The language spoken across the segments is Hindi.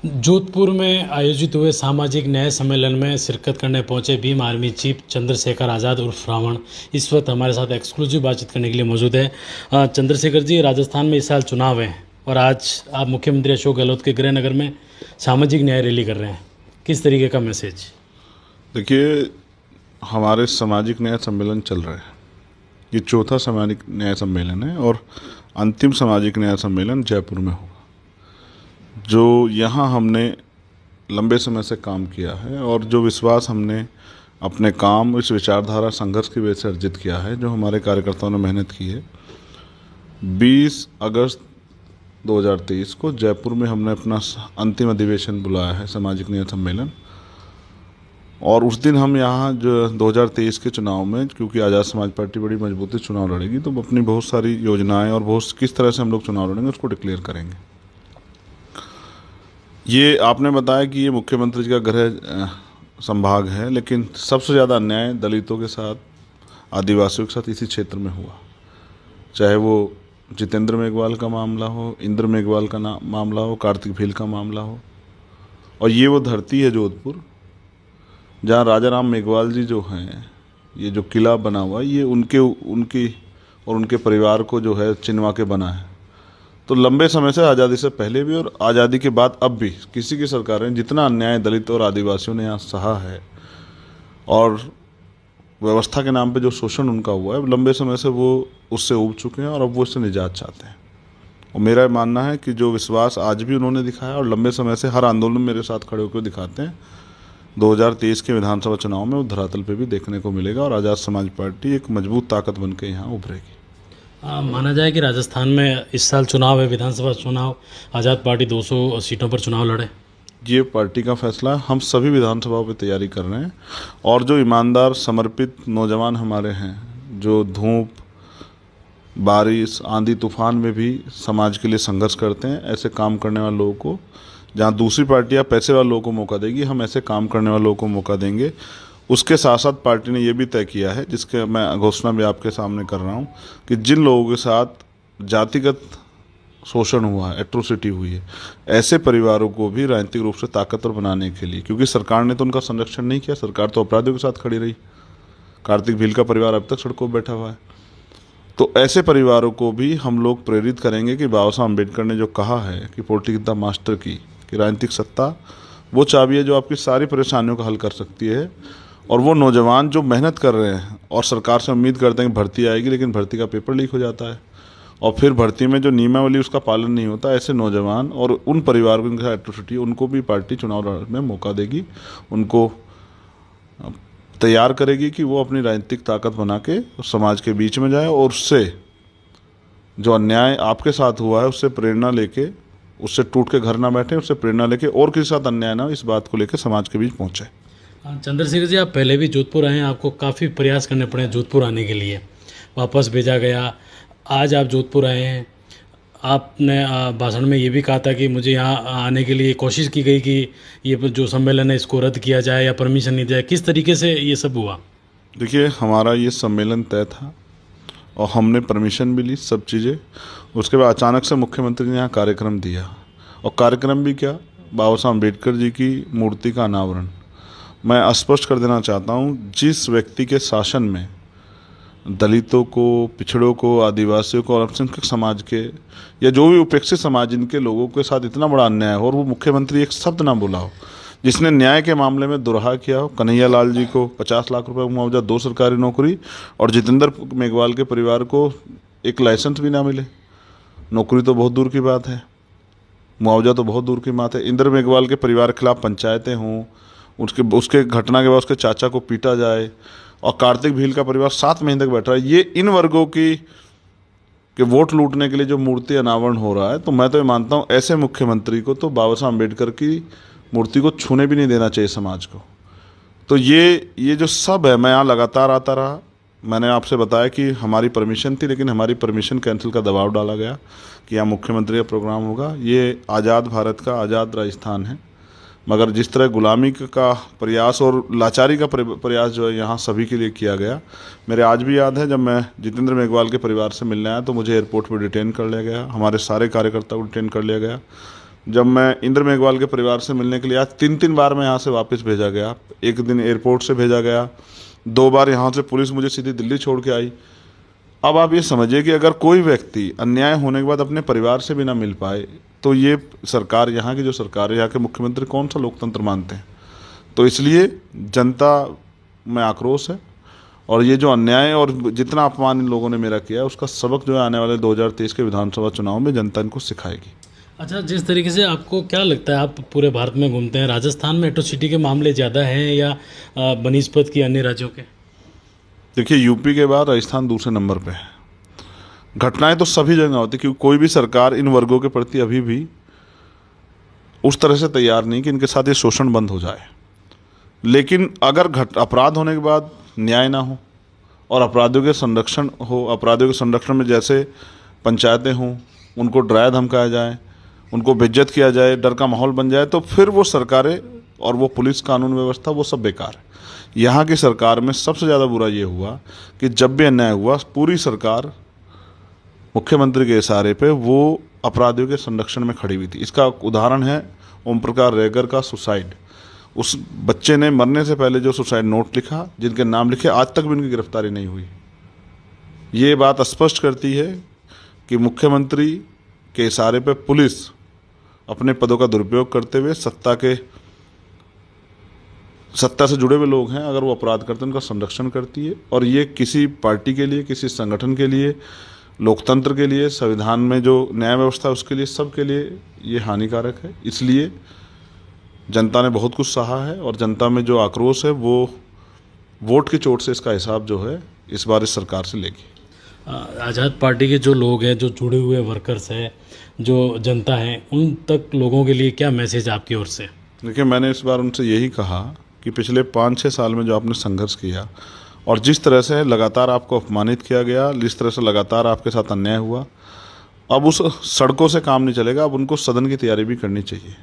जोधपुर में आयोजित हुए सामाजिक न्याय सम्मेलन में शिरकत करने पहुंचे भीम आर्मी चीफ चंद्रशेखर आज़ाद उर्फ रावण इस वक्त हमारे साथ एक्सक्लूसिव बातचीत करने के लिए मौजूद है। चंद्रशेखर जी, राजस्थान में इस साल चुनाव है और आज आप मुख्यमंत्री अशोक गहलोत के गृहनगर में सामाजिक न्याय रैली कर रहे हैं। किस तरीके का मैसेज? देखिए, हमारे सामाजिक न्याय सम्मेलन चल रहा है। ये चौथा सामाजिक न्याय सम्मेलन है और अंतिम सामाजिक न्याय सम्मेलन जयपुर में होगा। जो यहाँ हमने लंबे समय से काम किया है और जो विश्वास हमने अपने काम इस विचारधारा संघर्ष की वजह से अर्जित किया है, जो हमारे कार्यकर्ताओं ने मेहनत की है, 20 अगस्त 2023 को जयपुर में हमने अपना अंतिम अधिवेशन बुलाया है, सामाजिक न्याय सम्मेलन। और उस दिन हम यहाँ जो 2023 के चुनाव में, क्योंकि आज़ाद समाज पार्टी बड़ी मजबूती से चुनाव लड़ेगी, तो अपनी बहुत सारी योजनाएं और बहुत किस तरह से हम लोग चुनाव लड़ेंगे उसको डिक्लेयर करेंगे। ये आपने बताया कि ये मुख्यमंत्री जी का गृह संभाग है, लेकिन सबसे ज़्यादा अन्याय दलितों के साथ, आदिवासियों के साथ इसी क्षेत्र में हुआ। चाहे वो जितेंद्र मेघवाल का मामला हो, इंद्र मेघवाल का मामला हो, कार्तिक भील का मामला हो। और ये वो धरती है जोधपुर, जहाँ राजा राम मेघवाल जी जो हैं, ये जो किला बना हुआ है, ये उनकी और उनके परिवार को जो है चिनवा के बना है। तो लंबे समय से, आज़ादी से पहले भी और आज़ादी के बाद अब भी, किसी की सरकारें जितना अन्याय दलित और आदिवासियों ने यहाँ सहा है और व्यवस्था के नाम पे जो शोषण उनका हुआ है, लंबे समय से वो उससे ऊब चुके हैं और अब वो इससे निजात चाहते हैं। और मेरा मानना है कि जो विश्वास आज भी उन्होंने दिखाया और लंबे समय से हर आंदोलन में मेरे साथ खड़े होकर दिखाते हैं, 2023 के विधानसभा चुनाव में वो धरातल पे भी देखने को मिलेगा और आज़ाद समाज पार्टी एक मजबूत ताकत बन के यहाँ उभरेगी। माना जाए कि राजस्थान में इस साल चुनाव है, विधानसभा चुनाव, आज़ाद पार्टी 200 सीटों पर चुनाव लड़े। ये पार्टी का फैसला है। हम सभी विधानसभाओं पे तैयारी कर रहे हैं और जो ईमानदार समर्पित नौजवान हमारे हैं, जो धूप बारिश आंधी तूफान में भी समाज के लिए संघर्ष करते हैं, ऐसे काम करने वाले लोगों को, जहाँ दूसरी पार्टियाँ पैसे वाले लोगों को मौका देगी, हम ऐसे काम करने वाले लोगों को मौका देंगे। उसके साथ साथ पार्टी ने ये भी तय किया है, जिसके मैं घोषणा भी आपके सामने कर रहा हूँ, कि जिन लोगों के साथ जातिगत शोषण हुआ है, एट्रोसिटी हुई है, ऐसे परिवारों को भी राजनीतिक रूप से ताकतवर बनाने के लिए, क्योंकि सरकार ने तो उनका संरक्षण नहीं किया, सरकार तो अपराधियों के साथ खड़ी रही। कार्तिक भील का परिवार अब तक सड़कों पर बैठा हुआ है। तो ऐसे परिवारों को भी हम लोग प्रेरित करेंगे कि बाबा साहब अम्बेडकर ने जो कहा है कि पॉलिटिक्स द मास्टर की, कि राजनीतिक सत्ता वो चाबी है जो आपकी सारी परेशानियों का हल कर सकती है। और वो नौजवान जो मेहनत कर रहे हैं और सरकार से उम्मीद करते हैं कि भर्ती आएगी, लेकिन भर्ती का पेपर लीक हो जाता है और फिर भर्ती में जो नियमावली उसका पालन नहीं होता, ऐसे नौजवान और उन परिवार को, जिनके साथ एट्रोसिटी, उनको भी पार्टी चुनाव में मौका देगी, उनको तैयार करेगी कि वो अपनी राजनीतिक ताकत बना के समाज के बीच में जाए और उससे जो अन्याय आपके साथ हुआ है उससे प्रेरणा लेके, उससे टूट के घर ना बैठे, उससे प्रेरणा लेके और किसी साथ अन्याय ना, इस बात को लेकर समाज के बीच पहुँचे। चंद्रशेखर जी, आप पहले भी जोधपुर आए हैं, आपको काफ़ी प्रयास करने पड़े जोधपुर आने के लिए, वापस भेजा गया, आज आप जोधपुर आए हैं। आपने भाषण में ये भी कहा था कि मुझे यहाँ आने के लिए कोशिश की गई कि ये जो सम्मेलन है इसको रद्द किया जाए या परमिशन नहीं दिया। किस तरीके से ये सब हुआ? देखिए, हमारा ये सम्मेलन तय था और हमने परमिशन भी ली, सब चीज़ें। उसके बाद अचानक से मुख्यमंत्री ने यहाँ कार्यक्रम दिया, और कार्यक्रम भी क्या, बाबा साहब अम्बेडकर जी की मूर्ति का अनावरण। मैं स्पष्ट कर देना चाहता हूँ, जिस व्यक्ति के शासन में दलितों को, पिछड़ों को, आदिवासियों को और अल्पसंख्यक समाज के या जो भी उपेक्षित समाज, इनके लोगों के साथ इतना बड़ा अन्याय हो और वो मुख्यमंत्री एक शब्द ना बोला हो, जिसने न्याय के मामले में दुरहा किया हो। कन्हैया लाल जी को 50 लाख रुपए मुआवजा, 2 सरकारी नौकरी, और जितेंद्र मेघवाल के परिवार को एक लाइसेंस भी ना मिले। नौकरी तो बहुत दूर की बात है, मुआवजा तो बहुत दूर की बात है। इंद्र मेघवाल के परिवार के खिलाफ पंचायतें हों, उसके घटना के बाद उसके चाचा को पीटा जाए, और कार्तिक भील का परिवार 7 महीने तक बैठा है। ये इन वर्गों की के वोट लूटने के लिए जो मूर्ति अनावरण हो रहा है, तो मैं तो ये मानता हूँ ऐसे मुख्यमंत्री को तो बाबा साहब अम्बेडकर की मूर्ति को छूने भी नहीं देना चाहिए समाज को। तो ये जो सब है, मैं यहाँ लगातार आता रहा। मैंने आपसे बताया कि हमारी परमिशन थी, लेकिन हमारी परमिशन कैंसिल का दबाव डाला गया कि यहाँ मुख्यमंत्री का प्रोग्राम होगा। ये आज़ाद भारत का आज़ाद राजस्थान है, मगर जिस तरह गुलामी का प्रयास और लाचारी का प्रयास जो है यहाँ सभी के लिए किया गया। मेरे आज भी याद है, जब मैं जितेंद्र मेघवाल के परिवार से मिलने आया तो मुझे एयरपोर्ट पर डिटेन कर लिया गया, हमारे सारे कार्यकर्ताओं को डिटेन कर लिया गया। जब मैं इंद्र मेघवाल के परिवार से मिलने के लिए आज 3 बार मैं यहाँ से वापस भेजा गया। एक दिन एयरपोर्ट से भेजा गया, 2 बार यहाँ से पुलिस मुझे सीधी दिल्ली छोड़ के आई। अब आप ये समझिए कि अगर कोई व्यक्ति अन्याय होने के बाद अपने परिवार से भी ना मिल पाए तो ये सरकार, यहाँ की जो सरकार है, यहाँ के मुख्यमंत्री कौन सा लोकतंत्र मानते हैं। तो इसलिए जनता में आक्रोश है और ये जो अन्याय और जितना अपमान इन लोगों ने मेरा किया है उसका सबक जो है आने वाले 2023 के विधानसभा चुनाव में जनता इनको सिखाएगी। अच्छा, जिस तरीके से आपको क्या लगता है, आप पूरे भारत में घूमते हैं, राजस्थान में एट्रोसिटी के मामले ज़्यादा हैं या बनिस्पत की अन्य राज्यों के? देखिए, यूपी के बाद राजस्थान दूसरे नंबर पे है। घटनाएं तो सभी जगह होती, क्योंकि कोई भी सरकार इन वर्गों के प्रति अभी भी उस तरह से तैयार नहीं कि इनके साथ ये शोषण बंद हो जाए। लेकिन अगर अपराध होने के बाद न्याय ना हो और अपराधियों के संरक्षण हो, अपराधियों के संरक्षण में जैसे पंचायतें हों, उनको डराया धमकाया जाए, उनको बेइज्जत किया जाए, डर का माहौल बन जाए, तो फिर वो सरकारें और वो पुलिस कानून व्यवस्था वो सब बेकार है। यहाँ की सरकार में सबसे ज़्यादा बुरा ये हुआ कि जब भी अन्याय हुआ पूरी सरकार मुख्यमंत्री के इशारे पे वो अपराधियों के संरक्षण में खड़ी हुई थी। इसका उदाहरण है ओम प्रकाश रेगर का सुसाइड। उस बच्चे ने मरने से पहले जो सुसाइड नोट लिखा, जिनके नाम लिखे, आज तक भी उनकी गिरफ्तारी नहीं हुई। ये बात स्पष्ट करती है कि मुख्यमंत्री के इशारे पे पुलिस अपने पदों का दुरुपयोग करते हुए सत्ता से जुड़े हुए लोग हैं, अगर वो अपराध करते हैं उनका संरक्षण करती है। और ये किसी पार्टी के लिए, किसी संगठन के लिए, लोकतंत्र के लिए, संविधान में जो न्याय व्यवस्था है उसके लिए, सबके लिए ये हानिकारक है। इसलिए जनता ने बहुत कुछ सहा है और जनता में जो आक्रोश है वो वोट की चोट से इसका हिसाब जो है इस बार इस सरकार से लेगी। आज़ाद पार्टी के जो लोग हैं, जो जुड़े हुए वर्कर्स हैं, जो जनता है, उन तक लोगों के लिए क्या मैसेज आपकी ओर से? देखिए, मैंने इस बार उनसे यही कहा कि पिछले 5-6 साल में जो आपने संघर्ष किया और जिस तरह से लगातार आपको अपमानित किया गया, जिस तरह से लगातार आपके साथ अन्याय हुआ, अब उस सड़कों से काम नहीं चलेगा। अब उनको सदन की तैयारी भी करनी चाहिए।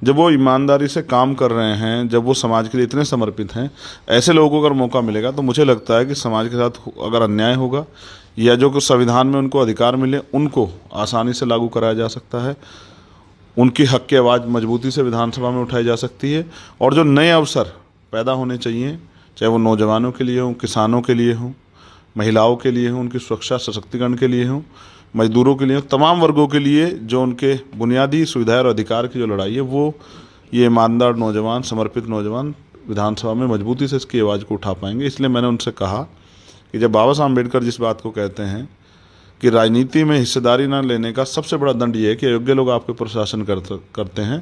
जब वो ईमानदारी से काम कर रहे हैं, जब वो समाज के लिए इतने समर्पित हैं, ऐसे लोगों को अगर मौका मिलेगा तो मुझे लगता है कि समाज के साथ अगर अन्याय होगा या जो कुछ संविधान में उनको अधिकार मिले उनको आसानी से लागू कराया जा सकता है। उनकी हक की आवाज़ मजबूती से विधानसभा में उठाई जा सकती है और जो नए अवसर पैदा होने चाहिए, चाहे वो नौजवानों के लिए हों, किसानों के लिए हों, महिलाओं के लिए हों, उनकी सुरक्षा सशक्तिकरण के लिए हों, मजदूरों के लिए हों, तमाम वर्गों के लिए जो उनके बुनियादी सुविधाएं और अधिकार की जो लड़ाई है, वो ये ईमानदार नौजवान, समर्पित नौजवान विधानसभा में मजबूती से इसकी आवाज़ को उठा पाएंगे। इसलिए मैंने उनसे कहा कि जब बाबा साहब अम्बेडकर जिस बात को कहते हैं कि राजनीति में हिस्सेदारी न लेने का सबसे बड़ा दंड ये है कि अयोग्य लोग आपके प्रशासन करते हैं।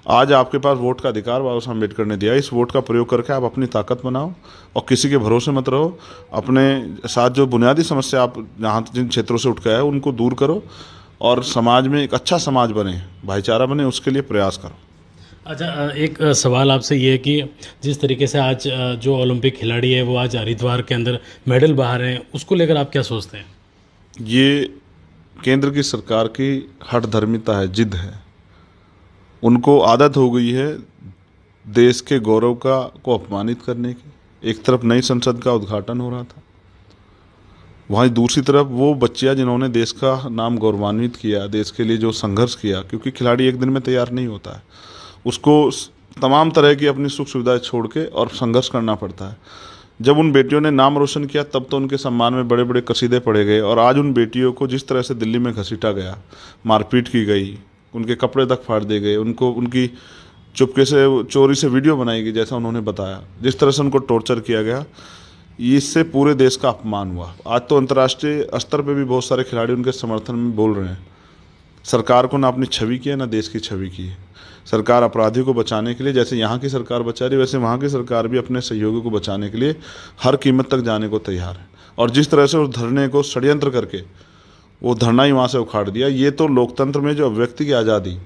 आज आपके पास वोट का अधिकार बाबा साहब अम्बेडकर ने दिया। इस वोट का प्रयोग करके आप अपनी ताकत बनाओ और किसी के भरोसे मत रहो। अपने साथ जो बुनियादी समस्या आप जहाँ जिन क्षेत्रों से उठ के आए उनको दूर करो और समाज में एक अच्छा समाज बने, भाईचारा बने, उसके लिए प्रयास करो। अच्छा, एक सवाल आपसे ये है कि जिस तरीके से आज जो ओलंपिक खिलाड़ी है वो आज हरिद्वार के अंदर मेडल बहा रहे हैं, उसको लेकर आप क्या सोचते हैं? ये केंद्र की सरकार की हठधर्मिता है, जिद है। उनको आदत हो गई है देश के गौरव को अपमानित करने की। एक तरफ नई संसद का उद्घाटन हो रहा था, वहीं दूसरी तरफ वो बच्चियां जिन्होंने देश का नाम गौरवान्वित किया, देश के लिए जो संघर्ष किया, क्योंकि खिलाड़ी एक दिन में तैयार नहीं होता है, उसको तमाम तरह की अपनी सुख सुविधाएं छोड़ के और संघर्ष करना पड़ता है। जब उन बेटियों ने नाम रोशन किया तब तो उनके सम्मान में बड़े बड़े कसीदे पढ़े गए और आज उन बेटियों को जिस तरह से दिल्ली में घसीटा गया, मारपीट की गई, उनके कपड़े तक फाड़ दिए गए, उनको उनकी चुपके से चोरी से वीडियो बनाई गई, जैसा उन्होंने बताया, जिस तरह से उनको टॉर्चर किया गया, इससे पूरे देश का अपमान हुआ। आज तो अंतर्राष्ट्रीय स्तर पर भी बहुत सारे खिलाड़ी उनके समर्थन में बोल रहे हैं। सरकार को ना अपनी छवि की है ना देश की छवि की है। सरकार अपराधियों को बचाने के लिए जैसे यहाँ की सरकार बचा रही, वैसे वहाँ की सरकार भी अपने सहयोगियों को बचाने के लिए हर कीमत तक जाने को तैयार है। और जिस तरह से उस धरने को षड्यंत्र करके वो धरना ही वहाँ से उखाड़ दिया, ये तो लोकतंत्र में जो अभिव्यक्ति की आज़ादी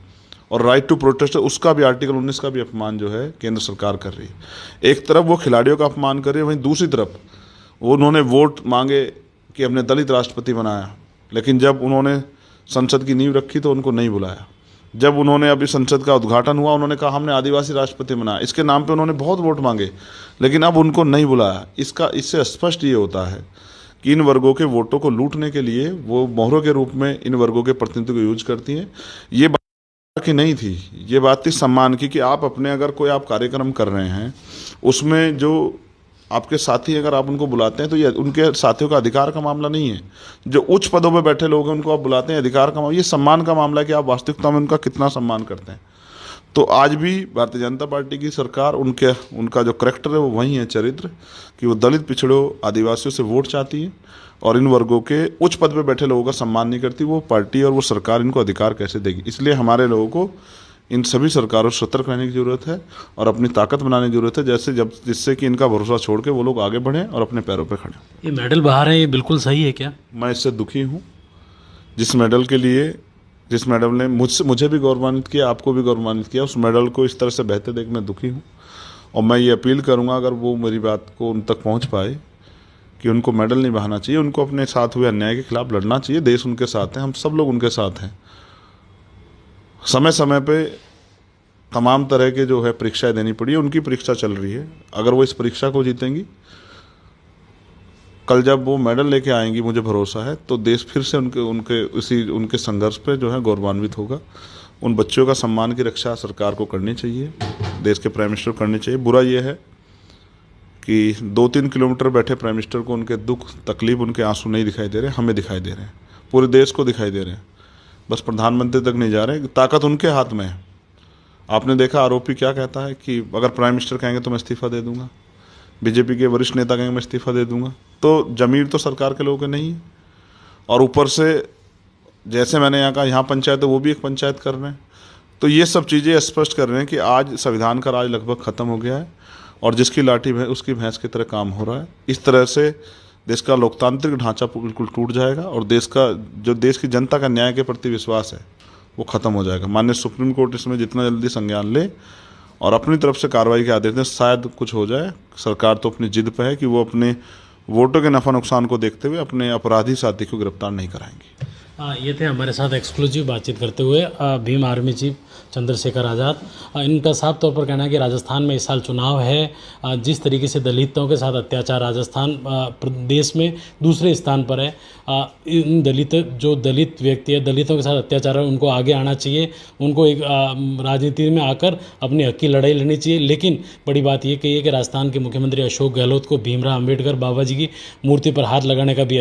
और राइट टू प्रोटेस्ट है, उसका भी आर्टिकल 19 का भी अपमान जो है केंद्र सरकार कर रही है। एक तरफ वो खिलाड़ियों का अपमान कर रही है, वहीं दूसरी तरफ उन्होंने वोट मांगे कि हमने दलित राष्ट्रपति बनाया, लेकिन जब उन्होंने संसद की नींव रखी तो उनको नहीं बुलाया। जब उन्होंने अभी संसद का उद्घाटन हुआ, उन्होंने कहा हमने आदिवासी राष्ट्रपति बनाया, इसके नाम पे उन्होंने बहुत वोट मांगे, लेकिन अब उनको नहीं बुलाया। इससे स्पष्ट ये होता है कि इन वर्गों के वोटों को लूटने के लिए वो मोहरों के रूप में इन वर्गों के प्रतिनिधित्व को यूज करती हैं। ये की नहीं थी, ये बात थी सम्मान की कि आप अपने अगर कोई आप कार्यक्रम कर रहे हैं उसमें जो आपके साथी अगर आप उनको बुलाते हैं तो ये उनके साथियों का अधिकार का मामला नहीं है। जो उच्च पदों पर बैठे लोग हैं उनको आप बुलाते हैं, अधिकार का मामला, ये सम्मान का मामला है कि आप वास्तविकता में उनका कितना सम्मान करते हैं। तो आज भी भारतीय जनता पार्टी की सरकार उनका जो करैक्टर है वो वही है, चरित्र, कि वो दलित, पिछड़ों, आदिवासियों से वोट चाहती है और इन वर्गों के उच्च पद पे बैठे लोगों का सम्मान नहीं करती। वो पार्टी और वो सरकार इनको अधिकार कैसे देगी? इसलिए हमारे लोगों को इन सभी सरकारों से सतर्क रहने की ज़रूरत है और अपनी ताकत बनाने की ज़रूरत है, जिससे कि इनका भरोसा छोड़ के वो लोग आगे बढ़ें और अपने पैरों पर खड़े। ये मेडल बाहर है, ये बिल्कुल सही है क्या? मैं इससे दुखी हूँ। जिस मेडल ने मुझे भी गौरवान्वित किया, आपको भी गौरवान्वित किया, उस मेडल को इस तरह से बहते देख मैं दुखी हूँ। और मैं ये अपील करूँगा, अगर वो मेरी बात को उन तक पहुँच पाए, कि उनको मेडल नहीं बहाना चाहिए, उनको अपने साथ हुए अन्याय के खिलाफ लड़ना चाहिए। देश उनके साथ है, हम सब लोग उनके साथ हैं। समय समय पे तमाम तरह के जो है परीक्षाएं देनी पड़ी है, उनकी परीक्षा चल रही है। अगर वो इस परीक्षा को जीतेंगी, कल जब वो मेडल लेके आएंगी, मुझे भरोसा है, तो देश फिर से उनके संघर्ष पे जो है गौरवान्वित होगा। उन बच्चों का सम्मान की रक्षा सरकार को करनी चाहिए, देश के प्राइम मिनिस्टर को करनी चाहिए। बुरा ये है कि 2-3 किलोमीटर बैठे प्राइम मिनिस्टर को उनके दुख, तकलीफ, उनके आंसू नहीं दिखाई दे रहे, हमें दिखाई दे रहे हैं, पूरे देश को दिखाई दे रहे हैं। बस प्रधानमंत्री तक नहीं जा रहे, ताकत उनके हाथ में है। आपने देखा आरोपी क्या कहता है कि अगर प्राइम मिनिस्टर कहेंगे तो मैं इस्तीफा दे दूंगा, बीजेपी के वरिष्ठ नेता कहेंगे मैं इस्तीफा दे दूंगा। तो जमीर तो सरकार के लोगों के नहीं है। और ऊपर से जैसे मैंने यहाँ कहा, यहाँ पंचायत है, वो भी एक पंचायत कर रहे हैं। तो ये सब चीज़ें स्पष्ट कर रहे हैं कि आज संविधान का राज लगभग ख़त्म हो गया है और जिसकी लाठी उसकी भैंस की तरह काम हो रहा है। इस तरह से देश का लोकतांत्रिक ढांचा बिल्कुल टूट जाएगा और देश की जनता का न्याय के प्रति विश्वास है वो ख़त्म हो जाएगा। माननीय सुप्रीम कोर्ट इसमें जितना जल्दी संज्ञान ले और अपनी तरफ से कार्रवाई के आदेश दें, शायद कुछ हो जाए। सरकार तो अपनी जिद पे है कि वो अपने वोटों के नफा नुकसान को देखते हुए अपने अपराधी साथी को गिरफ्तार नहीं कराएंगी। ये थे हमारे साथ एक्सक्लूसिव बातचीत करते हुए भीम आर्मी चीफ चंद्रशेखर आज़ाद। इनका साफ तौर पर कहना है कि राजस्थान में इस साल चुनाव है। जिस तरीके से दलितों के साथ अत्याचार राजस्थान देश में दूसरे स्थान पर है, इन दलित व्यक्ति है, दलितों के साथ अत्याचार है, उनको आगे आना चाहिए। उनको एक राजनीति में आकर अपनी हक की लड़ाई लड़नी चाहिए। लेकिन बड़ी बात ये कही है कि राजस्थान के मुख्यमंत्री अशोक गहलोत को भीमराव अम्बेडकर बाबा जी की मूर्ति पर हाथ लगाने का भी